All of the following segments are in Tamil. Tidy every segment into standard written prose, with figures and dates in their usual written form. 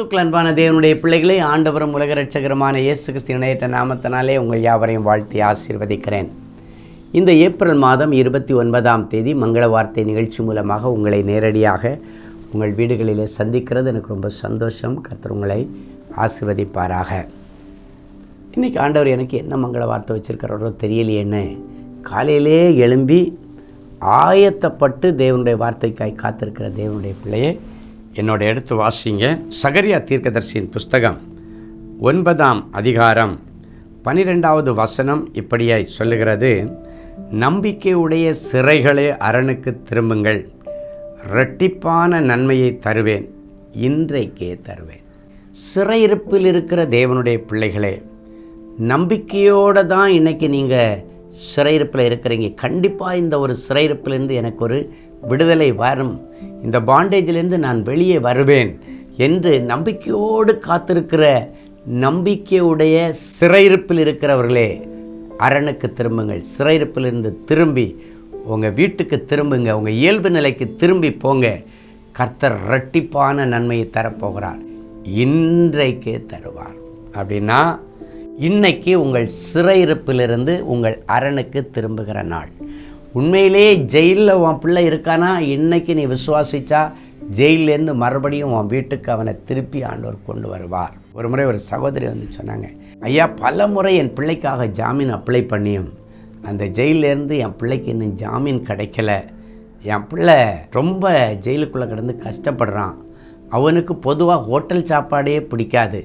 கிறிஸ்துக்கள் அன்பான தேவனுடைய பிள்ளைகளே, ஆண்டவரும் உலக இரட்சகருமான இயேசு கிறிஸ்து இணையற்ற நாமத்தினாலே உங்கள் யாவரையும் வாழ்த்தி ஆசீர்வதிக்கிறேன். இந்த ஏப்ரல் மாதம் 29ஆம் தேதி மங்கள வார்த்தை நிகழ்ச்சி மூலமாக உங்களை நேரடியாக உங்கள் வீடுகளிலே சந்திக்கிறது எனக்கு ரொம்ப சந்தோஷம். கர்த்தர் உங்களை ஆசீர்வதிப்பாராக. இன்றைக்கி ஆண்டவர் எனக்கு என்ன மங்கள வார்த்தை வச்சுருக்கிறாரோ தெரியலையேன்னு காலையிலே எழும்பி ஆயத்தப்பட்டு தேவனுடைய வார்த்தைக்காய் காத்திருக்கிற தேவனுடைய பிள்ளையே, என்னோட எடுத்து வாசிங்க. சகரியா தீர்க்கதரிசியின் புஸ்தகம் 9ஆம் அதிகாரம் 12வது வசனம் இப்படியாய் சொல்லுகிறது: நம்பிக்கையுடைய சிறைகளே அரணுக்கு திரும்புங்கள், இரட்டிப்பான நன்மையை தருவேன், இன்றைக்கே தருவேன். சிறையிருப்பில் இருக்கிற தேவனுடைய பிள்ளைகளே, நம்பிக்கையோடு தான் இன்றைக்கி நீங்கள் சிறையிருப்பில் இருக்கிறீங்க. கண்டிப்பாக இந்த ஒரு சிறையிருப்பிலிருந்து எனக்கு ஒரு விடுதலை வரும், இந்த பாண்டேஜிலிருந்து நான் வெளியே வருவேன் என்று நம்பிக்கையோடு காத்திருக்கிற நம்பிக்கையுடைய சிறையிருப்பில் இருக்கிறவர்களே, அரணுக்கு திரும்புங்கள். சிறையிருப்பிலிருந்து திரும்பி உங்கள் வீட்டுக்கு திரும்புங்க, உங்கள் இயல்பு நிலைக்கு திரும்பி போங்க. கர்த்தர் இரட்டிப்பான நன்மையை தரப்போகிறார், இன்றைக்கே தருவார். அப்படின்னா இன்னைக்கு உங்கள் சிறையிருப்பிலிருந்து உங்கள் அரணுக்கு திரும்புகிற நாள். உண்மையிலே ஜெயிலில் உன் பிள்ளை இருக்கானா, இன்றைக்கி நீ விசுவாசித்தா ஜெயிலேருந்து மறுபடியும் உன் வீட்டுக்கு அவனை திருப்பி ஆண்டவர் கொண்டு வருவார். ஒரு முறை ஒரு சகோதரி வந்து சொன்னாங்க, ஐயா, பல முறை என் பிள்ளைக்காக ஜாமீன் அப்ளை பண்ணியும் அந்த ஜெயிலேருந்து என் பிள்ளைக்கு இன்னும் ஜாமீன் கிடைக்கல. என் பிள்ளை ரொம்ப ஜெயிலுக்குள்ளே கிடந்து கஷ்டப்படுறான். அவனுக்கு பொதுவாக ஹோட்டல் சாப்பாடே பிடிக்காது.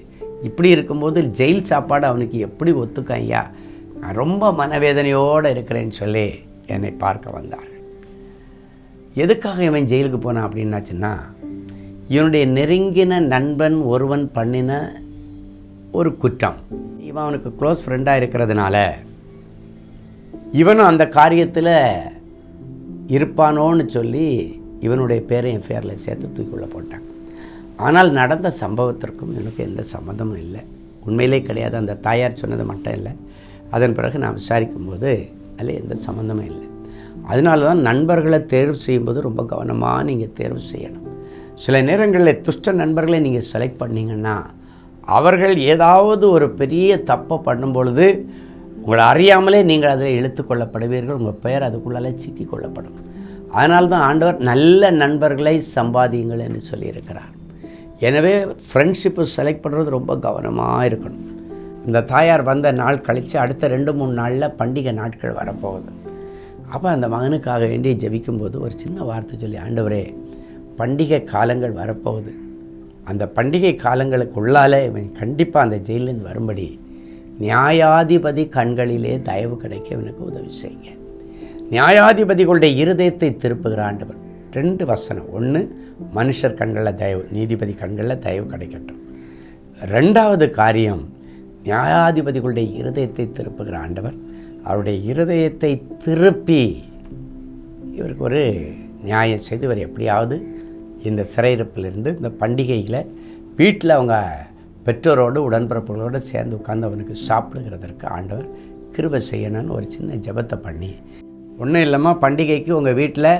இப்படி இருக்கும்போது ஜெயில் சாப்பாடு அவனுக்கு எப்படி ஒத்துக்கும் ஐயா? நான் ரொம்ப மனவேதனையோடு இருக்கிறேன்னு சொல்லி என்னை பார்க்க வந்தார். எதுக்காக இவன் ஜெயிலுக்கு போனான் அப்படின்னாச்சுன்னா, இவனுடைய நெருங்கின நண்பன் ஒருவன் பண்ணின ஒரு குற்றம். இவன் அவனுக்கு க்ளோஸ் ஃப்ரெண்டாக இருக்கிறதுனால இவனும் அந்த காரியத்தில் இருப்பானோன்னு சொல்லி இவனுடைய பேரை எஃப்ஐஆரில் சேர்த்து தூக்கிக்குள்ளே போட்டான். ஆனால் நடந்த சம்பவத்திற்கும் எனக்கு எந்த சம்மந்தமும் இல்லை, உண்மையிலே கிடையாது. அந்த தாயார் சொன்னது மட்டும் இல்லை, அதன் பிறகு நான் விசாரிக்கும்போது அதில் எந்த சம்மந்தமும் இல்லை. அதனால தான் நண்பர்களை தேர்வு செய்யும்போது ரொம்ப கவனமாக நீங்கள் தேர்வு செய்யணும். சில நேரங்களில் துஷ்ட நண்பர்களை நீங்கள் செலக்ட் பண்ணிங்கன்னா அவர்கள் ஏதாவது ஒரு பெரிய தப்பை பண்ணும் பொழுது உங்களை அறியாமலே நீங்கள் அதில் இழுத்து கொள்ளப்படுவீர்கள், உங்கள் பெயர் அதுக்குள்ளால சிக்கி கொள்ளப்படும். அதனால தான் ஆண்டவர் நல்ல நண்பர்களை சம்பாதியுங்கள் என்று சொல்லியிருக்கிறார். எனவே ஃப்ரெண்ட்ஷிப்பு செலக்ட் பண்ணுறது ரொம்ப கவனமாக இருக்கணும். இந்த தாயார் வந்த நாள் கழித்து அடுத்த 2-3 நாளில் பண்டிகை நாட்கள் வரப்போகுது. அப்போ அந்த மகனுக்காக வேண்டி ஜெபிக்கும்போது ஒரு சின்ன வார்த்தை சொல்லி, ஆண்டவரே, பண்டிகை காலங்கள் வரப்போகுது, அந்த பண்டிகை காலங்களுக்குள்ளாலே இவன் கண்டிப்பாக அந்த ஜெயிலிருந்து வரும்படி நியாயாதிபதி கண்களிலே தயவு கிடைக்க இவனுக்கு உதவி செய்யுங்க. நியாயாதிபதிகளுடைய இருதயத்தை திருப்புகிற ஆண்டவர். 2 வசனம். 1, மனுஷர் கண்களில் தயவு, நீதிபதி கண்களில் தயவு கிடைக்கட்டும். 2வது காரியம், நியாயாதிபதிகளுடைய இருதயத்தை திருப்புகிற ஆண்டவர் அவருடைய இருதயத்தை திருப்பி இவருக்கு ஒரு நியாயம் செய்து இவர் எப்படியாவது இந்த சிறையிருப்பிலிருந்து இந்த பண்டிகையில் வீட்டில் அவங்க பெற்றோரோடு உடன்பிறப்புகளோடு சேர்ந்து உட்கார்ந்து அவனுக்கு சாப்பிடுகிறதற்கு ஆண்டவர் கிருபை செய்யணும்னு ஒரு சின்ன ஜெபத்தை பண்ணி, ஒன்றும் இல்லாமல் பண்டிகைக்கு உங்கள் வீட்டில்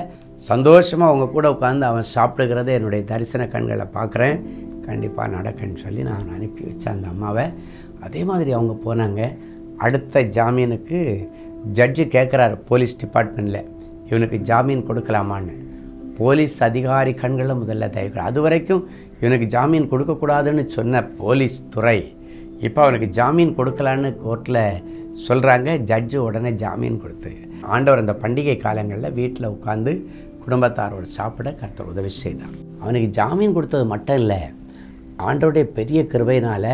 சந்தோஷமாக அவங்க கூட உட்காந்து அவன் சாப்பிடுகிறத என்னுடைய தரிசன கண்களை பார்க்குறேன், கண்டிப்பாக நடக்குன்னு சொல்லி நான் அனுப்பி வச்சேன் அந்த அம்மாவை. அதே மாதிரி அவங்க போனாங்க. அடுத்த ஜாமீனுக்கு ஜட்ஜு கேட்குறாரு போலீஸ் டிபார்ட்மெண்ட்டில், இவனுக்கு ஜாமீன் கொடுக்கலாமான்னு. போலீஸ் அதிகாரி கண்களில் முதல்ல தயவுக்கிறார். அது வரைக்கும் இவனுக்கு ஜாமீன் கொடுக்கக்கூடாதுன்னு சொன்ன போலீஸ் துறை இப்போ அவனுக்கு ஜாமீன் கொடுக்கலான்னு கோர்ட்டில் சொல்கிறாங்க. ஜட்ஜு உடனே ஜாமீன் கொடுத்து ஆண்டவர் அந்த பண்டிகை காலங்களில் வீட்டில் உட்காந்து குடும்பத்தாரோடு சாப்பிட கர்த்தர் உதவி செய்தார். அவனுக்கு ஜாமீன் கொடுத்தது மட்டும் இல்லை, ஆண்டவருடைய பெரிய கிருபையினால்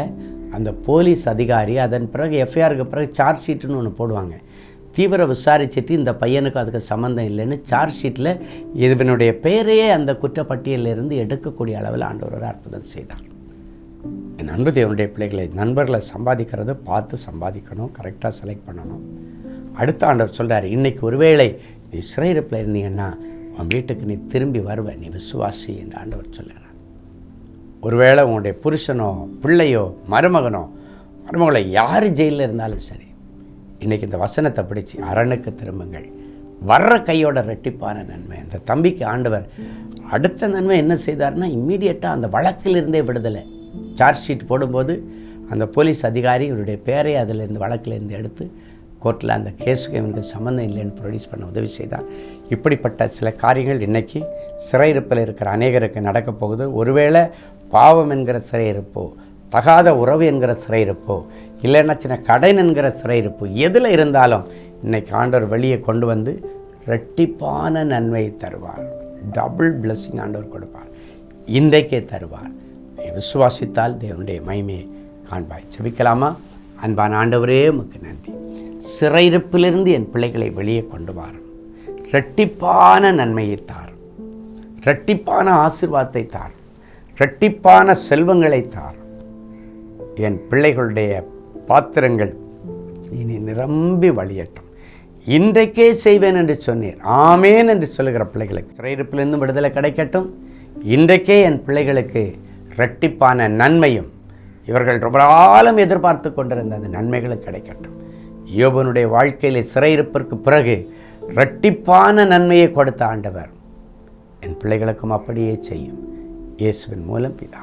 அந்த போலீஸ் அதிகாரி அதன் பிறகு எஃப்ஐஆருக்கு பிறகு சார்ஜ் ஷீட்டுன்னு ஒன்று போடுவாங்க. தீவிர விசாரிச்சுட்டு இந்த பையனுக்கு அதுக்கு சம்மந்தம் இல்லைன்னு சார்ஜ் ஷீட்டில் இவனுடைய பெயரையே அந்த குற்றப்பட்டியலிருந்து எடுக்கக்கூடிய அளவில் ஆண்டவர் ஒரு அற்புதம் செய்தார். என் அன்பு தேவனுடைய பிள்ளைகளை, நண்பர்களை சம்பாதிக்கிறது பார்த்து சம்பாதிக்கணும், கரெக்டாக செலக்ட் பண்ணணும். அடுத்த ஆண்டவர் சொல்கிறார், இன்றைக்கி ஒருவேளை நீ சிறையிருப்பில் இருந்தீங்கன்னா உன் வீட்டுக்கு நீ திரும்பி வருவ, நீ விசுவாசி என்று ஆண்டவர் சொல்கிறார். ஒருவேளை உன்னுடைய புருஷனோ பிள்ளையோ மருமகளோ யார் ஜெயிலில் இருந்தாலும் சரி, இன்றைக்கி இந்த வசனத்தை பிடிச்சி அரணுக்கு திரும்புங்கள், வர்ற கையோட ரெட்டிப்பான நன்மை. அந்த தம்பிக்கு ஆண்டவர் அடுத்த நன்மை என்ன செய்தார்னா, இம்மீடியட்டாக அந்த வழக்கிலிருந்தே விடுதலை. சார்ஜ் ஷீட் போடும்போது அந்த போலீஸ் அதிகாரி இவருடைய பேரை அதிலிருந்து வழக்கிலேருந்து எடுத்து கோர்ட்டில் அந்த கேஸுக்கு இவனுக்கு சம்மந்தம் இல்லைன்னு ப்ரொடியூஸ் பண்ண உதவி செய்தார். இப்படிப்பட்ட சில காரியங்கள் இன்றைக்கி சிறையிருப்பில் இருக்கிற அநேகருக்கு நடக்கப் போகுது. ஒருவேளை பாவம் என்கிற சிறையிருப்போ, தகாத உறவு என்கிற சிறையிருப்போ, இல்லைன்னா சின்ன கடன் என்கிற சிறையிருப்பு, எதில் இருந்தாலும் இன்றைக்கி ஆண்டவர் வெளியே கொண்டு வந்து இரட்டிப்பான நன்மையை தருவார். டபுள் பிளெஸிங் ஆண்டவர் கொடுப்பார், இன்றைக்கே தருவார். விசுவாசித்தால் தேவனுடைய மகிமையை காண்பாய். ஜெபிக்கலாமா? அன்பான ஆண்டவரே, உமக்கு நன்றி. சிறையிருப்பிலிருந்து என் பிள்ளைகளை வெளியே கொண்டு வாரும். இரட்டிப்பான நன்மையை தாரும், இரட்டிப்பான ஆசீர்வாதத்தை தாரும், இரட்டிப்பான செல்வங்களை தாரும். என் பிள்ளைகளுடைய பாத்திரங்கள் இனி நிரம்பி வழியட்டும். இன்றைக்கே செய்வேன் என்று சொன்னீர். ஆமேன் என்று சொல்லுகிற பிள்ளைகளுக்கு சிறையிருப்பிலிருந்து விடுதலை கிடைக்கட்டும். இன்றைக்கே என் பிள்ளைகளுக்கு இரட்டிப்பான நன்மையும், இவர்கள் ரொம்ப காலம் எதிர்பார்த்து கொண்டிருந்த அந்த நன்மைகளும் கிடைக்கட்டும். யோபனுடைய வாழ்க்கையில் சிறையிருப்பிற்கு பிறகு இரட்டிப்பான நன்மையை கொடுத்த ஆண்டவர் என் பிள்ளைகளுக்கும் அப்படியே செய்யும். இயேசுவின் மூலம் பிதா.